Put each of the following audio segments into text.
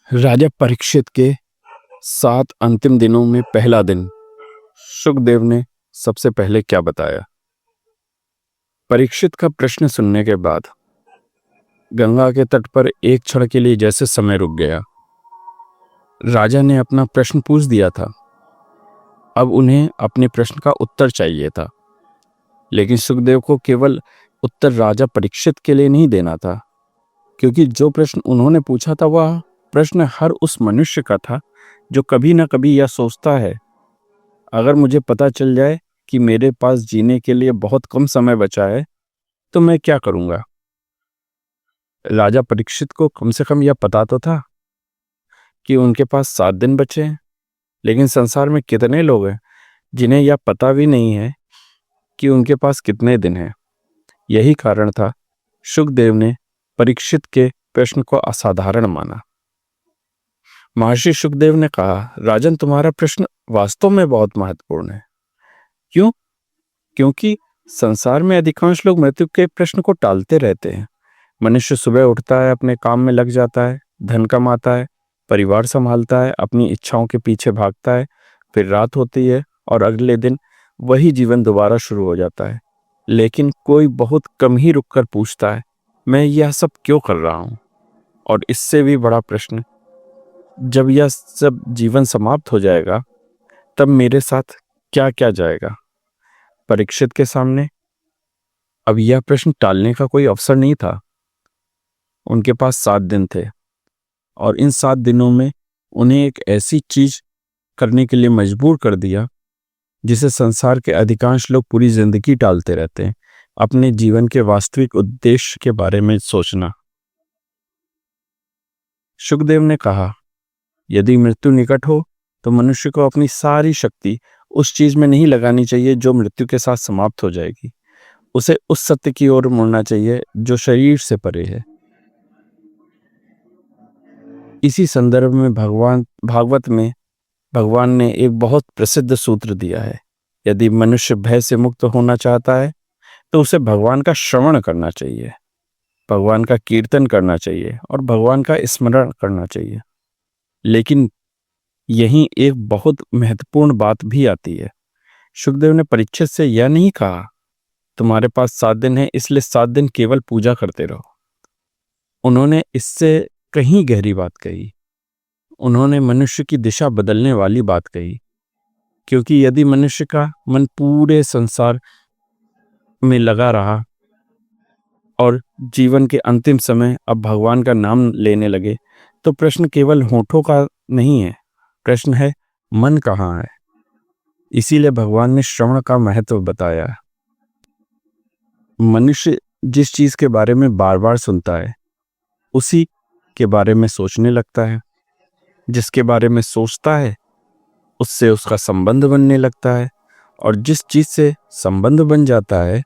राजा परीक्षित के 7 अंतिम दिनों में पहला दिन शुकदेव ने सबसे पहले क्या बताया। परीक्षित का प्रश्न सुनने के बाद गंगा के तट पर एक क्षण के लिए जैसे समय रुक गया। राजा ने अपना प्रश्न पूछ दिया था, अब उन्हें अपने प्रश्न का उत्तर चाहिए था। लेकिन सुखदेव को केवल उत्तर राजा परीक्षित के लिए नहीं देना था, क्योंकि जो प्रश्न उन्होंने पूछा था वह प्रश्न हर उस मनुष्य का था जो कभी ना कभी यह सोचता है, अगर मुझे पता चल जाए कि मेरे पास जीने के लिए बहुत कम समय बचा है तो मैं क्या करूंगा। राजा परीक्षित को कम से कम यह पता तो था कि उनके पास 7 दिन बचे हैं, लेकिन संसार में कितने लोग हैं जिन्हें यह पता भी नहीं है कि उनके पास कितने दिन हैं। यही कारण था शुकदेव ने परीक्षित के प्रश्न को असाधारण माना। महर्षि शुकदेव ने कहा, राजन, तुम्हारा प्रश्न वास्तव में बहुत महत्वपूर्ण है। क्यों? क्योंकि संसार में अधिकांश लोग मृत्यु के प्रश्न को टालते रहते हैं। मनुष्य सुबह उठता है, अपने काम में लग जाता है, धन कमाता है, परिवार संभालता है, अपनी इच्छाओं के पीछे भागता है, फिर रात होती है और अगले दिन वही जीवन दोबारा शुरू हो जाता है। लेकिन कोई बहुत कम ही रुककर पूछता है, मैं यह सब क्यों कर रहा हूं? और इससे भी बड़ा प्रश्न, जब यह सब जीवन समाप्त हो जाएगा तब मेरे साथ क्या क्या जाएगा? परीक्षित के सामने अब यह प्रश्न टालने का कोई अवसर नहीं था। उनके पास 7 दिन थे और इन 7 दिनों में उन्हें एक ऐसी चीज करने के लिए मजबूर कर दिया जिसे संसार के अधिकांश लोग पूरी जिंदगी टालते रहते हैं, अपने जीवन के वास्तविक उद्देश्य के बारे में सोचना। शुकदेव ने कहा, यदि मृत्यु निकट हो तो मनुष्य को अपनी सारी शक्ति उस चीज में नहीं लगानी चाहिए जो मृत्यु के साथ समाप्त हो जाएगी। उसे उस सत्य की ओर मुड़ना चाहिए जो शरीर से परे है। इसी संदर्भ में भागवत में भगवान ने एक बहुत प्रसिद्ध सूत्र दिया है, यदि मनुष्य भय से मुक्त होना चाहता है तो उसे भगवान का श्रवण करना चाहिए, भगवान का कीर्तन करना चाहिए और भगवान का स्मरण करना चाहिए। लेकिन यहीं एक बहुत महत्वपूर्ण बात भी आती है। शुकदेव ने परीक्षित से यह नहीं कहा, तुम्हारे पास 7 दिन है इसलिए 7 दिन केवल पूजा करते रहो। उन्होंने इससे कहीं गहरी बात कही। उन्होंने मनुष्य की दिशा बदलने वाली बात कही, क्योंकि यदि मनुष्य का मन पूरे संसार में लगा रहा और जीवन के अंतिम समय अब भगवान का नाम लेने लगे तो प्रश्न केवल होठों का नहीं है, प्रश्न है मन कहाँ है। इसीलिए भगवान ने श्रवण का महत्व बताया। मनुष्य जिस चीज के बारे में बार बार सुनता है उसी के बारे में सोचने लगता है, जिसके बारे में सोचता है उससे उसका संबंध बनने लगता है, और जिस चीज से संबंध बन जाता है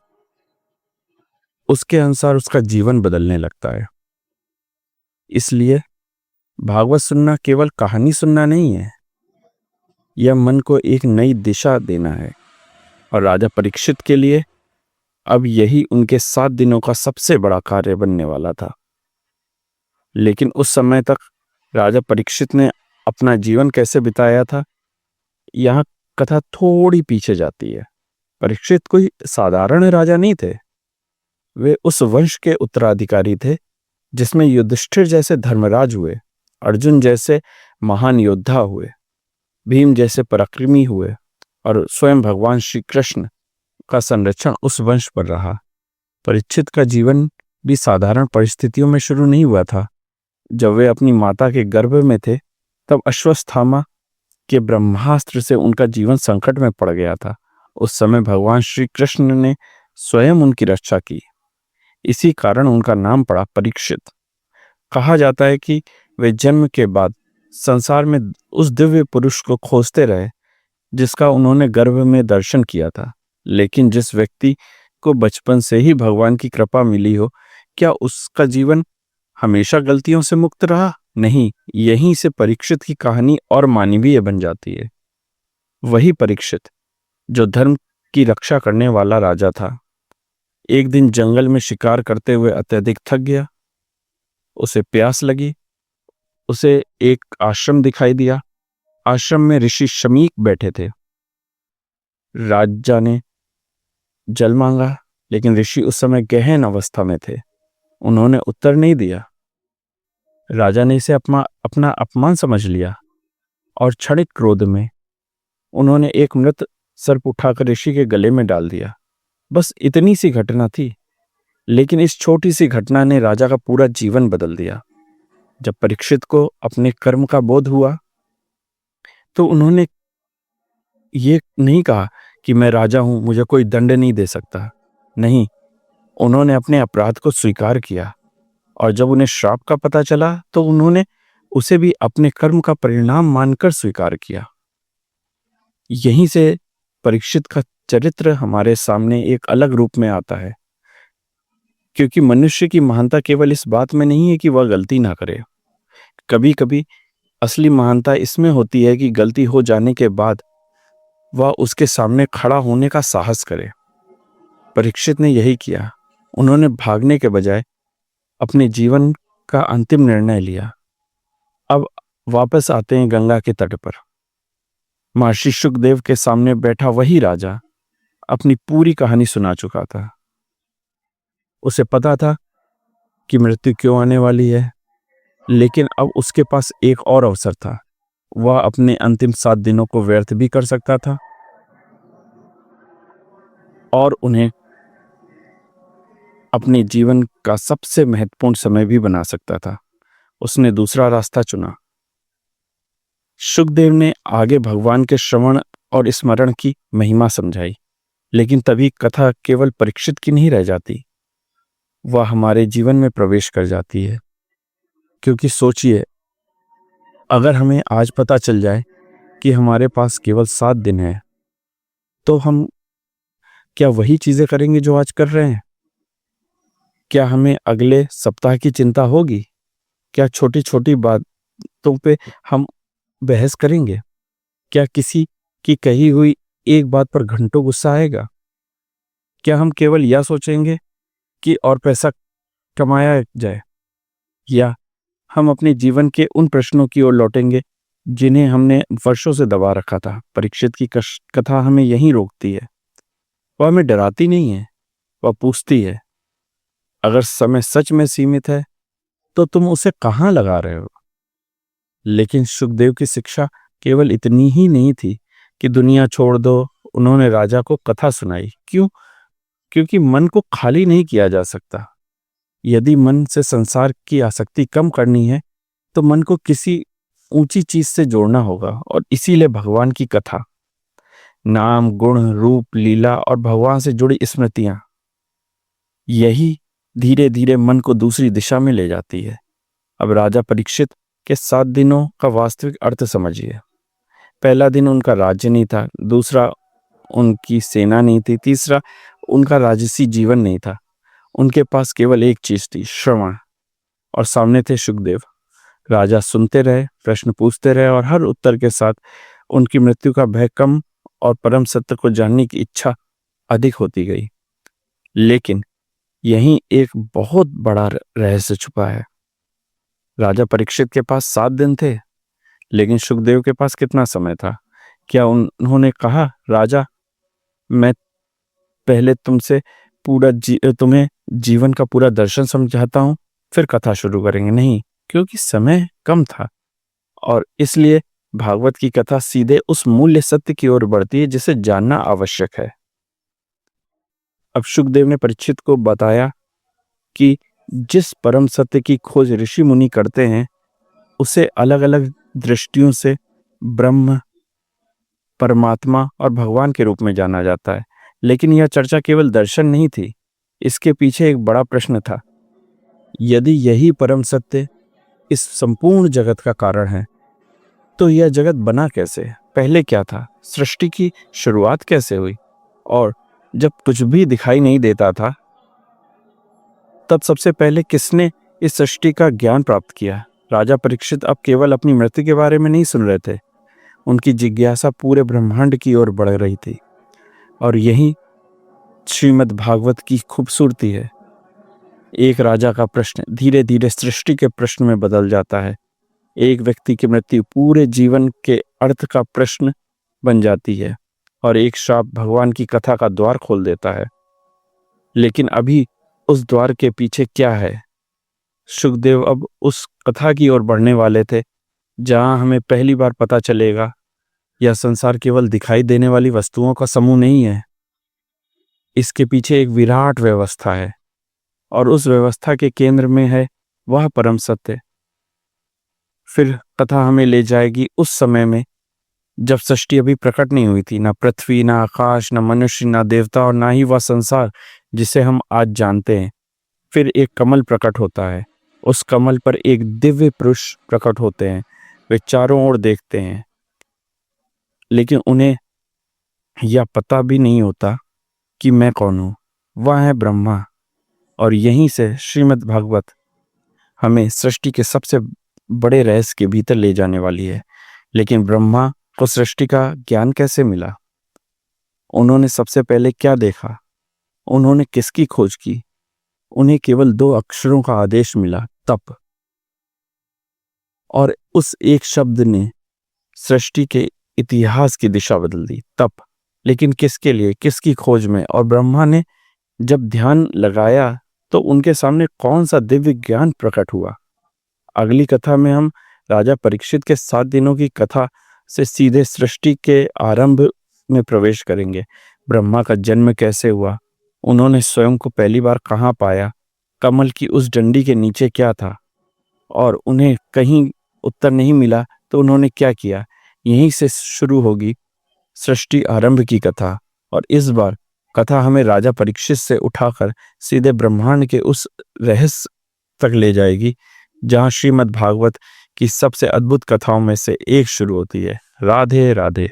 उसके अनुसार उसका जीवन बदलने लगता है। इसलिए भागवत सुनना केवल कहानी सुनना नहीं है, यह मन को एक नई दिशा देना है। और राजा परीक्षित के लिए अब यही उनके 7 दिनों का सबसे बड़ा कार्य बनने वाला था। लेकिन उस समय तक राजा परीक्षित ने अपना जीवन कैसे बिताया था, यहां कथा थोड़ी पीछे जाती है। परीक्षित कोई साधारण राजा नहीं थे, वे उस वंश के उत्तराधिकारी थे जिसमें युधिष्ठिर जैसे धर्मराज हुए, अर्जुन जैसे महान योद्धा हुए, भीम जैसे पराक्रमी हुए, और स्वयं भगवान श्री कृष्ण का संरक्षण उस वंश पर रहा। परीक्षित का जीवन भी साधारण परिस्थितियों में शुरू नहीं हुआ था। जब वे अपनी माता के गर्भ में थे तब अश्वत्थामा के ब्रह्मास्त्र से उनका जीवन संकट में पड़ गया था। उस समय भगवान श्री कृष्ण ने स्वयं उनकी रक्षा की। इसी कारण उनका नाम पड़ा परीक्षित। कहा जाता है कि वे जन्म के बाद संसार में उस दिव्य पुरुष को खोजते रहे जिसका उन्होंने गर्भ में दर्शन किया था। लेकिन जिस व्यक्ति को बचपन से ही भगवान की कृपा मिली हो, क्या उसका जीवन हमेशा गलतियों से मुक्त रहा? नहीं, यहीं से परीक्षित की कहानी और मानवीय बन जाती है। वही परीक्षित जो धर्म की रक्षा करने वाला राजा था, एक दिन जंगल में शिकार करते हुए अत्यधिक थक गया। उसे प्यास लगी। उसे एक आश्रम दिखाई दिया। आश्रम में ऋषि शमीक बैठे थे। राजा ने जल मांगा, लेकिन ऋषि उस समय गहन अवस्था में थे। उन्होंने उत्तर नहीं दिया। राजा ने इसे अपना अपमान समझ लिया और क्षणिक क्रोध में उन्होंने एक मृत सर्प उठाकर ऋषि के गले में डाल दिया। बस इतनी सी घटना थी, लेकिन इस छोटी सी घटना ने राजा का पूरा जीवन बदल दिया। जब परीक्षित को अपने कर्म का बोध हुआ तो उन्होंने ये नहीं कहा कि मैं राजा हूं, मुझे कोई दंड नहीं दे सकता। नहीं, उन्होंने अपने अपराध को स्वीकार किया, और जब उन्हें श्राप का पता चला तो उन्होंने उसे भी अपने कर्म का परिणाम मानकर स्वीकार किया। यहीं से परीक्षित का चरित्र हमारे सामने एक अलग रूप में आता है, क्योंकि मनुष्य की महानता केवल इस बात में नहीं है कि वह गलती ना करे। कभी कभी असली महानता इसमें होती है कि गलती हो जाने के बाद वह उसके सामने खड़ा होने का साहस करे। परीक्षित ने यही किया। उन्होंने भागने के बजाय अपने जीवन का अंतिम निर्णय लिया। अब वापस आते हैं गंगा के तट पर। महर्षि शुकदेव के सामने बैठा वही राजा अपनी पूरी कहानी सुना चुका था। उसे पता था कि मृत्यु क्यों आने वाली है, लेकिन अब उसके पास एक और अवसर था। वह अपने अंतिम 7 दिनों को व्यर्थ भी कर सकता था और उन्हें अपने जीवन का सबसे महत्वपूर्ण समय भी बना सकता था। उसने दूसरा रास्ता चुना। शुकदेव ने आगे भगवान के श्रवण और स्मरण की महिमा समझाई, लेकिन तभी कथा केवल परीक्षित की नहीं रह जाती, वह हमारे जीवन में प्रवेश कर जाती है। क्योंकि सोचिए, अगर हमें आज पता चल जाए कि हमारे पास केवल 7 दिन है, तो हम क्या वही चीजें करेंगे जो आज कर रहे हैं? क्या हमें अगले सप्ताह की चिंता होगी? क्या छोटी छोटी बातों पे हम बहस करेंगे? क्या किसी की कही हुई एक बात पर घंटों गुस्सा आएगा? क्या हम केवल यह सोचेंगे कि और पैसा कमाया जाए? या हम अपने जीवन के उन प्रश्नों की ओर लौटेंगे जिन्हें हमने वर्षों से दबा रखा था? परीक्षित की कथा हमें यहीं रोकती है। वह हमें डराती नहीं है, वह पूछती है, अगर समय सच में सीमित है तो तुम उसे कहां लगा रहे हो? लेकिन सुखदेव की शिक्षा केवल इतनी ही नहीं थी कि दुनिया छोड़ दो। उन्होंने राजा को कथा सुनाई। क्यों? क्योंकि मन को खाली नहीं किया जा सकता। यदि मन से संसार की आसक्ति कम करनी है तो मन को किसी ऊंची चीज से जोड़ना होगा, और इसीलिए भगवान की कथा, नाम, गुण, रूप, लीला और भगवान से जुड़ी स्मृतियां, यही धीरे धीरे मन को दूसरी दिशा में ले जाती है। अब राजा परीक्षित के 7 दिनों का वास्तविक अर्थ समझिए। पहला दिन उनका राज्य नहीं था, दूसरा उनकी सेना नहीं थी, तीसरा उनका राजसी जीवन नहीं था। उनके पास केवल एक चीज थी, श्रवण, और सामने थे सुखदेव। राजा सुनते रहे, प्रश्न पूछते रहे, और हर उत्तर के साथ उनकी मृत्यु का भय कम और परम सत्य को जानने की इच्छा अधिक होती गई। लेकिन यहीं एक बहुत बड़ा रहस्य छुपा है। राजा परीक्षित के पास 7 दिन थे, लेकिन सुखदेव के पास कितना समय था? क्या उन्होंने कहा, राजा, मैं पहले तुम्हें जीवन का पूरा दर्शन समझाता हूं, फिर कथा शुरू करेंगे? नहीं, क्योंकि समय कम था, और इसलिए भागवत की कथा सीधे उस मूल्य सत्य की ओर बढ़ती है जिसे जानना आवश्यक है। अब सुखदेव ने परीक्षित को बताया कि जिस परम सत्य की खोज ऋषि मुनि करते हैं उसे अलग अलग दृष्टियों से ब्रह्म, परमात्मा और भगवान के रूप में जाना जाता है। लेकिन यह चर्चा केवल दर्शन नहीं थी, इसके पीछे एक बड़ा प्रश्न था। यदि यही परम सत्य इस संपूर्ण जगत का कारण है, तो यह जगत बना कैसे? पहले क्या था? सृष्टि की शुरुआत कैसे हुई? और जब कुछ भी दिखाई नहीं देता था, तब सबसे पहले किसने इस सृष्टि का ज्ञान प्राप्त किया? राजा परीक्षित अब केवल अपनी मृत्यु के बारे में नहीं सुन रहे थे, उनकी जिज्ञासा पूरे ब्रह्मांड की ओर बढ़ रही थी। और यही श्रीमद् भागवत की खूबसूरती है। एक राजा का प्रश्न धीरे धीरे सृष्टि के प्रश्न में बदल जाता है, एक व्यक्ति की मृत्यु पूरे जीवन के अर्थ का प्रश्न बन जाती है और एक श्राप भगवान की कथा का द्वार खोल देता है। लेकिन अभी उस द्वार के पीछे क्या है? सुखदेव अब उस कथा की ओर बढ़ने वाले थे जहां हमें पहली बार पता चलेगा यह संसार केवल दिखाई देने वाली वस्तुओं का समूह नहीं है। इसके पीछे एक विराट व्यवस्था है और उस व्यवस्था के केंद्र में है वह परम सत्य। फिर कथा हमें ले जाएगी उस समय में जब सृष्टि अभी प्रकट नहीं हुई थी, ना पृथ्वी, ना आकाश, ना मनुष्य, ना देवता और ना ही वह संसार जिसे हम आज जानते हैं। फिर एक कमल प्रकट होता है। उस कमल पर एक दिव्य पुरुष प्रकट होते हैं। वे चारों ओर देखते हैं लेकिन उन्हें यह पता भी नहीं होता कि मैं कौन हूँ। वह है ब्रह्मा। और यहीं से श्रीमद् भागवत हमें सृष्टि के सबसे बड़े रहस्य के भीतर ले जाने वाली है। लेकिन ब्रह्मा को सृष्टि का ज्ञान कैसे मिला? उन्होंने सबसे पहले क्या देखा? उन्होंने किसकी खोज की? उन्हें केवल 2 अक्षरों का आदेश मिला, तप। और उस एक शब्द ने सृष्टि के इतिहास की दिशा बदल दी, तप। लेकिन किसके लिए, किसकी खोज में? और ब्रह्मा ने जब ध्यान लगाया तो उनके सामने कौन सा दिव्य ज्ञान प्रकट हुआ? अगली कथा में हम राजा परीक्षित के 7 दिनों की कथा से सीधे सृष्टि के आरंभ में प्रवेश करेंगे। ब्रह्मा का जन्म कैसे हुआ? उन्होंने स्वयं को पहली बार कहाँ पाया? कमल की उस डंडी के नीचे क्या था? और उन्हें कहीं उत्तर नहीं मिला तो उन्होंने क्या किया? यहीं से शुरू होगी सृष्टि आरंभ की कथा। और इस बार कथा हमें राजा परीक्षित से उठाकर सीधे ब्रह्मांड के उस रहस्य तक ले जाएगी जहां श्रीमद् भागवत की सबसे अद्भुत कथाओं में से एक शुरू होती है। राधे राधे।